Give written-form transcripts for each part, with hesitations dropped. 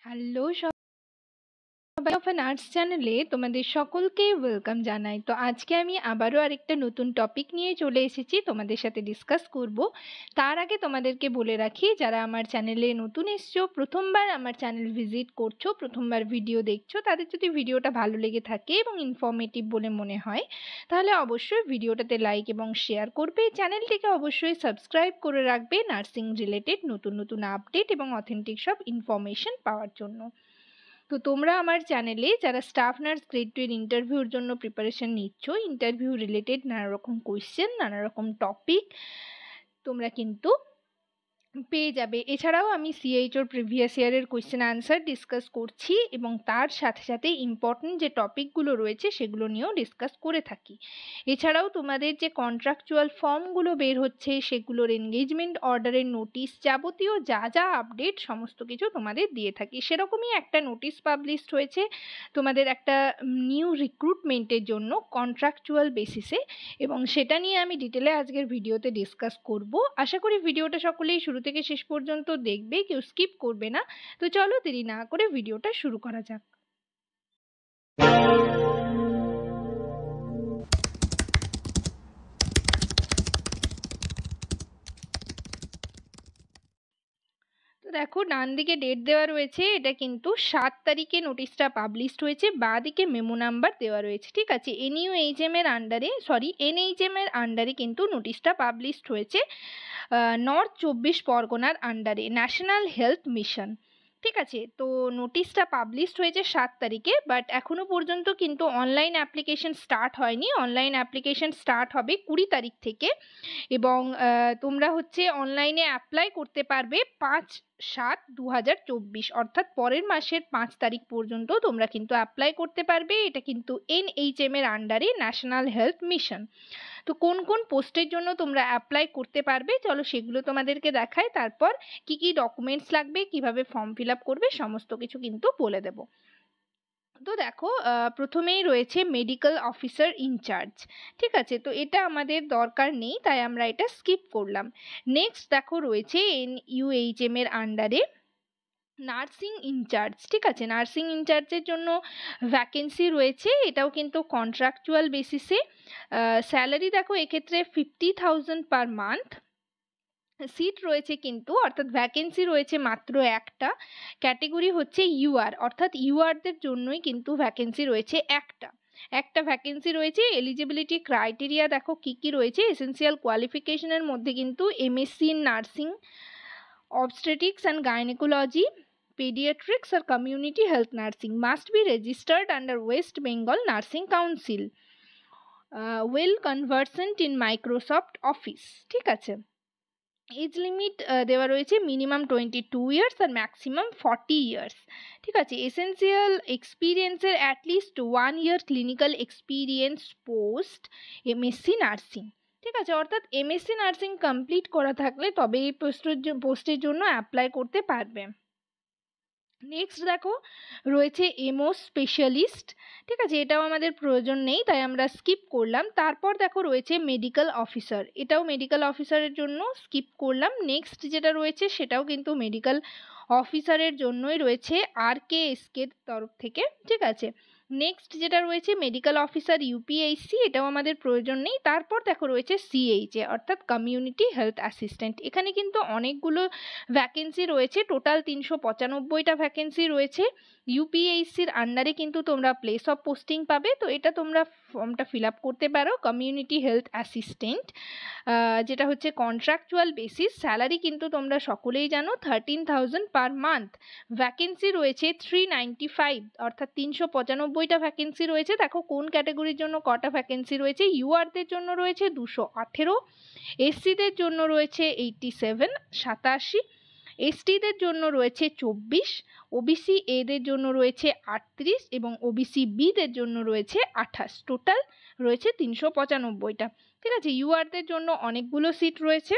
Hello সবাই of arts চ্যানেলে তোমাদের সকলকে ওয়েলকাম জানাই। তো আজকে আমি আবারও আরেকটা নতুন টপিক নিয়ে চলে এসেছি তোমাদের সাথে ডিসকাস করব। তার আগে তোমাদেরকে বলে রাখি, যারা আমার চ্যানেলে নতুন এসছো, প্রথমবার আমার চ্যানেল ভিজিট করছো, প্রথমবার ভিডিও দেখছো, তাদের যদি ভিডিওটা ভালো লেগে থাকে এবং ইনফরমেটিভ বলে মনে হয় তাহলে অবশ্যই ভিডিওটাতে লাইক এবং শেয়ার করবে। চ্যানেলটিকে অবশ্যই সাবস্ক্রাইব করে রাখবে নার্সিং রিলেটেড নতুন নতুন আপডেট এবং অথেন্টিক সব ইনফরমেশন পাওয়ার জন্য। তো তোমরা আমার চ্যানেলে যারা স্টাফ নার্স গ্রেড 2 এর ইন্টারভিউর জন্য প্রিপারেশন নিচ্ছ, ইন্টারভিউ রিলেটেড নানা রকম কোয়েশ্চেন, নানা রকম টপিক তোমরা কিন্তু পেয়ে যাবে। এছাড়াও আমি সিএইচওর প্রিভিয়াস ইয়ারের কোয়েশ্চেন আনসার ডিসকাস করছি এবং তার সাথে সাথে ইম্পর্টেন্ট যে টপিকগুলো রয়েছে সেগুলো নিয়েও ডিসকাস করে থাকি। এছাড়াও তোমাদের যে কন্ট্রাকচুয়াল ফর্মগুলো বের হচ্ছে সেগুলোর এনগেজমেন্ট অর্ডারের নোটিশ, যাবতীয় যা যা আপডেট সমস্ত কিছু তোমাদের দিয়ে থাকি। সেরকমই একটা নোটিশ পাবলিশড হয়েছে তোমাদের একটা নিউ রিক্রুটমেন্টের জন্য কন্ট্রাকচুয়াল বেসিসে, এবং সেটা নিয়ে আমি ডিটেলে আজকের ভিডিওতে ডিসকাস করব। আশা করি ভিডিওটা সকলেই শুরু থেকে শেষ পর্যন্ত দেখবে, কেউ স্কিপ করবে না। তো চলো দেরি না করে ভিডিওটা শুরু করা যাক। তো দেখো, ডান দিকে ডেট দেওয়া রয়েছে, এটা কিন্তু 7 তারিখে নোটিশটা পাবলিশড হয়েছে, বাঁ দিকে মেমো নাম্বার দেওয়া রয়েছে। ঠিক আছে, এনইউএইচএম এর আন্ডারে, এনএইচএম এর আন্ডারে কিন্তু নোটিশটা পাবলিশড হয়েছে, নর্থ 24 পরগনার আন্ডারে ন্যাশনাল হেলথ মিশন। ঠিক আছে, তো নোটিশটা পাবলিশড হয়েছে 7 তারিখে, বাট এখনো পর্যন্ত কিন্তু অনলাইন অ্যাপ্লিকেশন স্টার্ট হয়নি। অনলাইন অ্যাপ্লিকেশন স্টার্ট হবে 20 তারিখ থেকে, এবং তোমরা অনলাইনে অ্যাপ্লাই করতে পারবে 5/7/2024, অর্থাৎ পরের মাসের 5 তারিখ পর্যন্ত তোমরা কিন্তু অ্যাপ্লাই করতে পারবে। এটা কিন্তু এনএইচএম এর আন্ডারে ন্যাশনাল হেলথ মিশন। তো কোন কোন পোস্টের জন্য তোমরা অ্যাপ্লাই করতে পারবে চলো সেগুলো তোমাদেরকে দেখাই, তারপর কি কি ডকুমেন্টস লাগবে, কিভাবে ফর্ম ফিল আপ করবে, সমস্ত কিছু কিন্তু বলে দেব। তো দেখো, প্রথমেই রয়েছে মেডিকেল অফিসার ইনচার্জ। ঠিক আছে, তো এটা আমাদের দরকার নেই, তাই আমরা এটা স্কিপ করলাম। নেক্সট দেখো রয়েছে এনইউএইচএম এর আন্ডারে নার্সিং ইনচার্জ। ঠিক আছে, নার্সিং ইনচার্জের জন্য ভ্যাকেন্সি রয়েছে, এটাও কিন্তু কন্ট্রাকচুয়াল বেসিসে। স্যালারি দেখো এক্ষেত্রে 50,000 পার মান্থ। সিট রয়েছে কিন্তু, অর্থাৎ ভ্যাকেন্সি রয়েছে মাত্র একটা। ক্যাটেগরি হচ্ছে ইউআর, অর্থাৎ ইউআরদের জন্যই কিন্তু ভ্যাকেন্সি রয়েছে একটা ভ্যাকেন্সি রয়েছে। এলিজিবিলিটি ক্রাইটেরিয়া দেখো কি কি রয়েছে। এসেন্সিয়াল কোয়ালিফিকেশনের মধ্যে কিন্তু MSc in nursing, obstetrics and gynecology, pediatrics or community health nursing, must be registered under West Bengal Nursing Council, well conversant in Microsoft Office। ঠিক আছে, এজ লিমিট দেওয়া রয়েছে মিনিমাম 22 ইয়ার্স আর ম্যাক্সিমাম 40 ইয়ার্স। ঠিক আছে, essential এক্সপিরিয়েন্সের at least 1 year clinical experience post MSc nursing. ঠিক আছে, অর্থাৎ এমএসসি নার্সিং কমপ্লিট করা থাকলে তবে এই পোস্টের জন্য অ্যাপ্লাই করতে পারবে। নেক্সট দেখো রয়েছে এমও স্পেশালিস্ট। ঠিক আছে, এটাও আমাদের প্রয়োজন নেই, তাই আমরা স্কিপ করলাম। তারপর দেখো রয়েছে মেডিকেল অফিসার, এটাও মেডিকেল অফিসারের জন্য স্কিপ করলাম। নেক্সট যেটা রয়েছে সেটাও কিন্তু মেডিকেল অফিসারের জন্যই রয়েছে আরকেএসকের তরফ থেকে। ঠিক আছে, নেক্সট যেটা রয়েছে মেডিকেল অফিসার ইউপিএইচসি, এটাও আমাদের প্রয়োজন নেই। তারপর দেখো রয়েছে সিএইচএ, অর্থাৎ কমিউনিটি হেলথ অ্যাসিস্ট্যান্ট। এখানে কিন্তু অনেকগুলো ভ্যাকেন্সি রয়েছে, টোটাল 395টা ভ্যাকেন্সি রয়েছে। ইউপিএইচসির আন্ডারে কিন্তু তোমরা প্লেস অফ পোস্টিং পাবে, তো এটা তোমরা ফর্মটা ফিল আপ করতে পারো। কমিউনিটি হেলথ অ্যাসিস্ট্যান্ট, যেটা হচ্ছে কন্ট্রাকচুয়াল বেসিস। স্যালারি কিন্তু তোমরা সকলেই জানো 13,000 পার মান্থ। ভ্যাকেন্সি রয়েছে 395, অর্থাৎ 395টা ভ্যাকেন্সি রয়েছে। দেখো কোন ক্যাটাগরির জন্য কটা ভ্যাকেন্সি রয়েছে। ইউআরদের জন্য রয়েছে 218, এসসিদের জন্য রয়েছে 87, এসটিদের জন্য রয়েছে 24, ওবিসি এদের জন্য রয়েছে 38 এবং ওবিসি বিদের জন্য রয়েছে 28। টোটাল রয়েছে 395টা। ঠিক আছে, ইউআরদের জন্য অনেকগুলো সিট রয়েছে।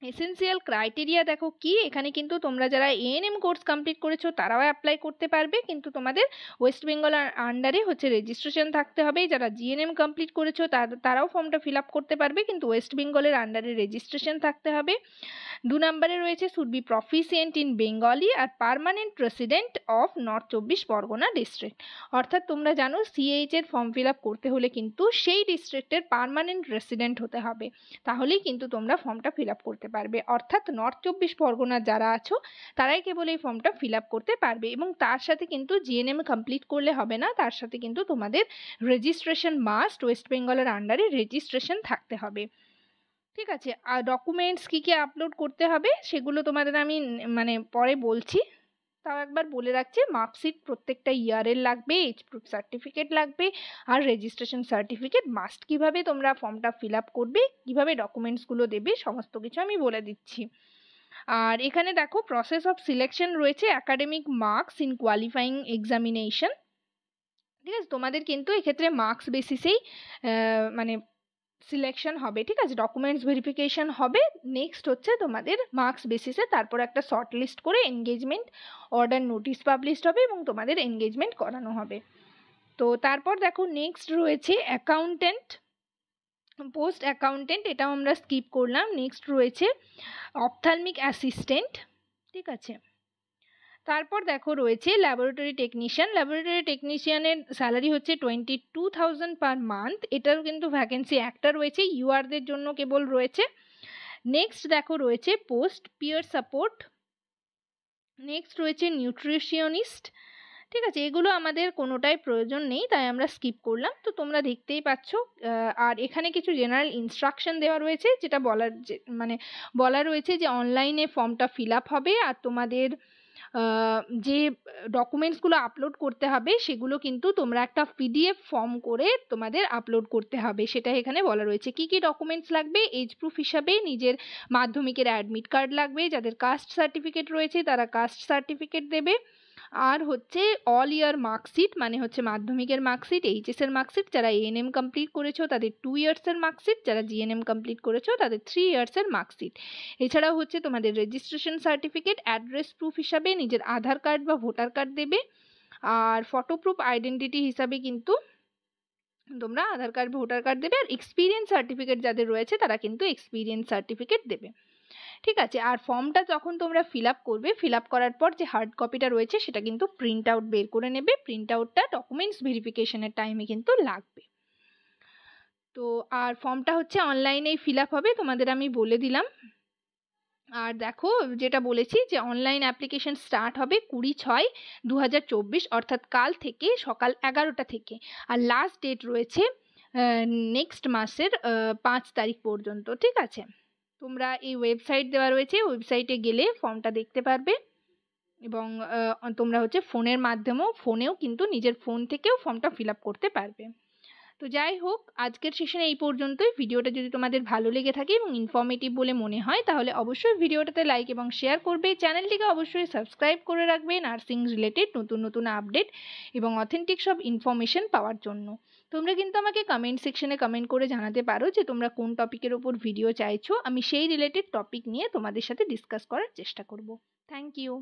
এসেন্সিয়াল ক্রাইটেরিয়া দেখো কি, এখানে কিন্তু তোমরা যারা এএনএম কোর্স কমপ্লিট করেছো তারাও অ্যাপ্লাই করতে পারবে, কিন্তু তোমাদের ওয়েস্ট বেঙ্গল আন্ডারে রেজিস্ট্রেশন থাকতে হবে। যারা জিএনএম কমপ্লিট করেছো তারাও ফর্মটা ফিল আপ করতে পারবে, কিন্তু ওয়েস্ট বেঙ্গলের আন্ডারে রেজিস্ট্রেশন থাকতে হবে। 2 নম্বরে রয়েছে should be proficient in Bengali আর permanent resident of north 24 Pargana district. অর্থাৎ তোমরা জানো সিএইচ এর ফর্ম ফিল আপ করতে হলে কিন্তু সেই ডিস্ট্রিক্টের পার্মানেন্ট রেসিডেন্ট হতে হবে, তাহলেই কিন্তু তোমরা ফর্মটা ফিল আপ করতে পারবে। অর্থাৎ নর্থ 24 পরগনার যারা আছো তারাই কেবল এই ফর্মটা ফিল আপ করতে পারবে। এবং তার সাথে কিন্তু জিএনএম কমপ্লিট করলে হবে না, তার সাথে কিন্তু তোমাদের রেজিস্ট্রেশন মাস্ট ওয়েস্ট বেঙ্গলের আন্ডারে রেজিস্ট্রেশন থাকতে হবে। ঠিক আছে, আর ডকুমেন্টস কী কী আপলোড করতে হবে সেগুলো তোমাদের আমি মানে পরে বলছি। তাও একবার বলে রাখছি, মার্কশিট প্রত্যেকটা ইয়ারের লাগবে, এজ প্রুফ সার্টিফিকেট লাগবে, আর রেজিস্ট্রেশন সার্টিফিকেট মাস্ট। কীভাবে তোমরা ফর্মটা ফিল আপ করবে, কীভাবে ডকুমেন্টসগুলো দেবে, সমস্ত কিছু আমি বলে দিচ্ছি। আর এখানে দেখো প্রসেস অফ সিলেকশন রয়েছে academic marks in qualifying examination. ঠিক আছে, তোমাদের কিন্তু এক্ষেত্রে মার্কস বেসিসেই মানে সিলেকশন হবে। ঠিক আছে, ডকুমেন্টস ভেরিফিকেশন হবে, নেক্সট হচ্ছে তোমাদের মার্কস বেসিসে তারপর একটা শর্ট লিস্ট করে এনগেজমেন্ট অর্ডার নোটিশ পাবলিশড হবে এবং তোমাদের এনগেজমেন্ট করানো হবে। তো তারপর দেখো নেক্সট রয়েছে অ্যাকাউন্টেন্ট, পোস্ট অ্যাকাউন্টেন্ট, এটাও আমরা স্কিপ করলাম। নেক্সট রয়েছে অপথ্যালমিক অ্যাসিস্ট্যান্ট। ঠিক আছে, তারপর দেখো রয়েছে ল্যাবরেটরি টেকনিশিয়ান। ল্যাবরেটরি টেকনিশিয়ানের স্যালারি হচ্ছে 22,000 পার মান্থ। এটারও কিন্তু ভ্যাকেন্সি একটা রয়েছে, ইউআরদের জন্য কেবল রয়েছে। নেক্সট দেখো রয়েছে পোস্ট পিয়ার সাপোর্ট, নেক্সট রয়েছে নিউট্রিশনিস্ট। ঠিক আছে, এগুলো আমাদের কোনোটাই প্রয়োজন নেই, তাই আমরা স্কিপ করলাম। তো তোমরা দেখতেই পাচ্ছ। আর এখানে কিছু জেনারেল ইনস্ট্রাকশন দেওয়া রয়েছে, যেটা বলা রয়েছে যে অনলাইনে ফর্মটা ফিল আপ হবে, আর তোমাদের যে ডকুমেন্টসগুলো আপলোড করতে হবে সেগুলো কিন্তু তোমরা একটা পিডিএফ ফর্ম করে তোমাদের আপলোড করতে হবে, সেটা এখানে বলা রয়েছে। কি কি ডকুমেন্টস লাগবে, এজ প্রুফ হিসাবে নিজের মাধ্যমিকের অ্যাডমিট কার্ড লাগবে, যাদের কাস্ট সার্টিফিকেট রয়েছে তারা কাস্ট সার্টিফিকেট দেবে, আর হচ্ছে অল ইয়ার মার্কশিট, মানে হচ্ছে মাধ্যমিকের মার্কশিট, এইচএসের মার্কশিট, যারা এএনএম কমপ্লিট করেছো তাদের 2 ইয়ার্সের মার্কশিট, যারা জিএনএম কমপ্লিট করেছো তাদের 3 ইয়ার্সের মার্কশিট। এছাড়াও হচ্ছে তোমাদের রেজিস্ট্রেশন সার্টিফিকেট, অ্যাড্রেস প্রুফ হিসাবে নিজের আধার কার্ড বা ভোটার কার্ড দেবে, আর ফটো প্রুফ আইডেন্টিটি হিসাবে কিন্তু তোমরা আধার কার্ড ভোটার কার্ড দেবে, আর এক্সপিরিয়েন্স সার্টিফিকেট যাদের রয়েছে তারা কিন্তু এক্সপিরিয়েন্স সার্টিফিকেট দেবে। ঠিক আছে, আর ফর্মটা যখন তোমরা ফিল আপ করবে, ফিল আপ করার পর যে হার্ড কপিটা রয়েছে সেটা কিন্তু প্রিন্ট আউট বের করে নেবে। প্রিন্ট আউটটা ডকুমেন্টস ভেরিফিকেশনের টাইমে কিন্তু লাগবে। তো আর ফর্মটা হচ্ছে অনলাইনেই ফিল আপ হবে, তোমাদের আমি বলে দিলাম। আর দেখো যেটা বলেছি যে অনলাইন অ্যাপ্লিকেশন স্টার্ট হবে 20/6/2024, অর্থাৎ কাল থেকে সকাল 11টা থেকে, আর লাস্ট ডেট রয়েছে নেক্সট মাসের 5 তারিখ পর্যন্ত। ঠিক আছে, তোমরা এই ওয়েবসাইট দেওয়া রয়েছে, ওয়েবসাইটে গেলে ফর্মটা দেখতে পারবে, এবং তোমরা হচ্ছে ফোনেও কিন্তু নিজের ফোন থেকেও ফর্মটা ফিল আপ করতে পারবে। তো যাই হোক, আজকের সেশনে এই পর্যন্তই। ভিডিওটা যদি তোমাদের ভালো লেগে থাকে এবং ইনফরমেটিভ বলে মনে হয় তাহলে অবশ্যই ভিডিওটাতে লাইক এবং শেয়ার করবে, চ্যানেলটিকে অবশ্যই সাবস্ক্রাইব করে রাখবে নার্সিং রিলেটেড নতুন নতুন আপডেট এবং অথেন্টিক সব ইনফরমেশন পাওয়ার জন্য। তোমরা কিন্তু আমাকে কমেন্ট সেকশনে কমেন্ট করে জানাতে পারো যে তোমরা কোন টপিকের ওপর ভিডিও চাইছো, আমি সেই রিলেটেড টপিক নিয়ে তোমাদের সাথে ডিসকাস করার চেষ্টা করব। Thank you.